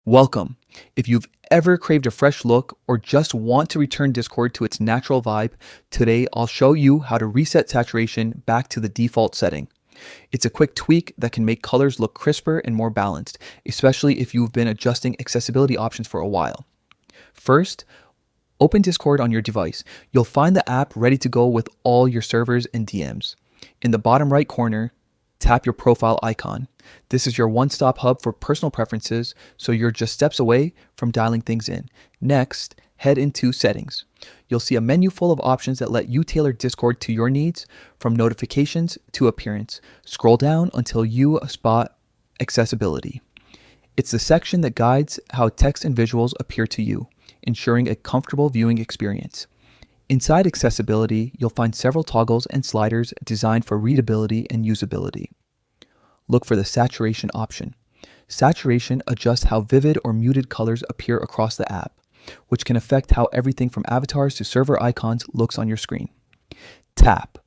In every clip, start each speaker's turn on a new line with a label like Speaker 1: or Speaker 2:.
Speaker 1: Welcome. If you've ever craved a fresh look or just want to return Discord to its natural vibe, today I'll show you how to reset saturation back to the default setting. It's a quick tweak that can make colors look crisper and more balanced, especially if you've been adjusting accessibility options for a while. First, open Discord on your device. You'll find the app ready to go with all your servers and DMs. In the bottom right corner, tap your profile icon. This is your one-stop hub for personal preferences, so you're just steps away from dialing things in. Next, head into Settings. You'll see a menu full of options that let you tailor Discord to your needs, from notifications to appearance. Scroll down until you spot Accessibility. It's the section that guides how text and visuals appear to you, ensuring a comfortable viewing experience. Inside Accessibility, you'll find several toggles and sliders designed for readability and usability. Look for the Saturation option. Saturation adjusts how vivid or muted colors appear across the app, which can affect how everything from avatars to server icons looks on your screen. Tap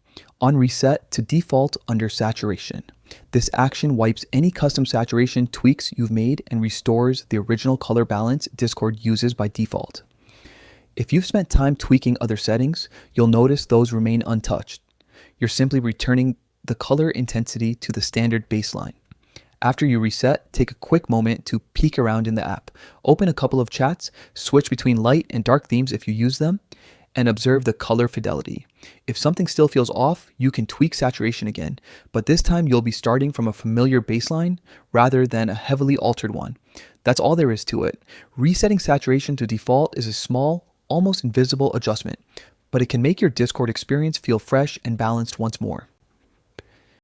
Speaker 1: on Reset to default under Saturation. This action wipes any custom saturation tweaks you've made and restores the original color balance Discord uses by default. If you've spent time tweaking other settings, you'll notice those remain untouched. You're simply returning the color intensity to the standard baseline. After you reset, take a quick moment to peek around in the app. Open a couple of chats, switch between light and dark themes if you use them, and observe the color fidelity. If something still feels off, you can tweak saturation again, but this time you'll be starting from a familiar baseline rather than a heavily altered one. That's all there is to it. Resetting saturation to default is a small, almost invisible adjustment, but it can make your Discord experience feel fresh and balanced once more.